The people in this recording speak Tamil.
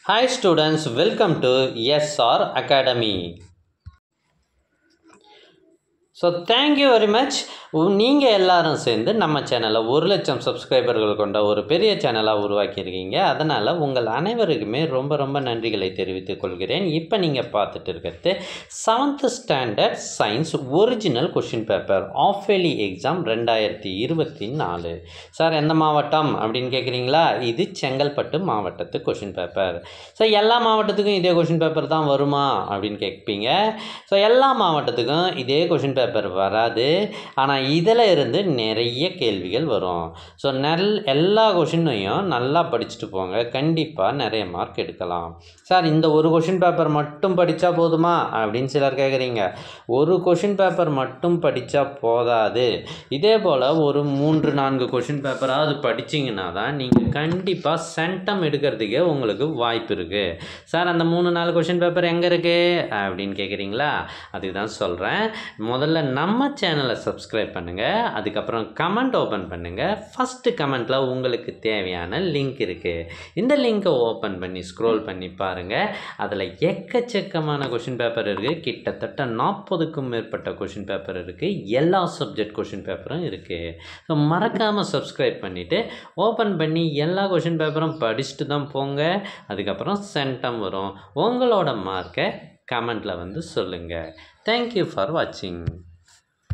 Hi students, welcome to SR Academy. So thank you very much. நீங்கள் எல்லாரும் சேர்ந்து நம்ம சேனலை 1,00,000 சப்ஸ்கிரைபர்கள் கொண்ட ஒரு பெரிய சேனலாக உருவாக்கியிருக்கீங்க. அதனால் உங்கள் அனைவருக்குமே ரொம்ப ரொம்ப நன்றிகளை தெரிவித்துக் கொள்கிறேன். இப்போ நீங்கள் பார்த்துட்டு இருக்கிறது 7th standard science original question paper of yearly exam 2024. Sir எந்த மாவட்டம் அப்படின்னு கேட்குறீங்களா? இது செங்கல்பட்டு மாவட்டத்து கொஷின் பேப்பர். ஸோ எல்லா மாவட்டத்துக்கும் இதே கொஷின் பேப்பர் தான் வருமா அப்படின்னு கேட்பீங்க. ஸோ எல்லா மாவட்டத்துக்கும் இதே கொஷின் பேப்பர் வராது. ஆனால் இதில் இருந்து நிறைய கேள்விகள் வரும். ஸோ எல்லா கொஷினையும் நல்லா படிச்சுட்டு போங்க. கண்டிப்பாக நிறைய மார்க் எடுக்கலாம். சார் இந்த ஒரு கொஷின் பேப்பர் மட்டும் படித்தா போதுமா அப்படின்னு சிலர் கேட்குறீங்க. ஒரு கொஷின் பேப்பர் மட்டும் படித்தா போதாது. இதே போல் ஒரு 3-4 கொஷின் பேப்பராவது படிச்சிங்கன்னா தான் நீங்கள் கண்டிப்பாக சென்டம் எடுக்கிறதுக்கே உங்களுக்கு வாய்ப்பு இருக்குது. சார் அந்த 3-4 கொஷின் பேப்பர் எங்கே இருக்குது அப்படின்னு கேட்குறீங்களா? அதுக்கு தான் சொல்கிறேன். முதல்ல நம்ம சேனலை சப்ஸ்கிரைப் பண்ணுங்கள். அதுக்கப்புறம் கமெண்ட் ஓப்பன் பண்ணுங்கள். ஃபஸ்ட்டு கமெண்ட்டில் உங்களுக்கு தேவையான லிங்க் இருக்குது. இந்த லிங்க்கை ஓப்பன் பண்ணி ஸ்க்ரோல் பண்ணி பாருங்கள். அதில் எக்கச்சக்கமான கொஷின் பேப்பர் இருக்குது. கிட்டத்தட்ட 40க்கும் மேற்பட்ட கொஷின் பேப்பர் இருக்குது. எல்லா சப்ஜெக்ட் கொஷின் பேப்பரும் இருக்குது. ஸோ மறக்காமல் சப்ஸ்கிரைப் பண்ணிவிட்டு ஓப்பன் பண்ணி எல்லா கொஷின் பேப்பரும் படிச்சுட்டு தான் போங்க. அதுக்கப்புறம் சென்டம் வரும். உங்களோட மார்க்கை கமெண்ட்டில் வந்து சொல்லுங்கள். தேங்க்யூ ஃபார் வாட்சிங்.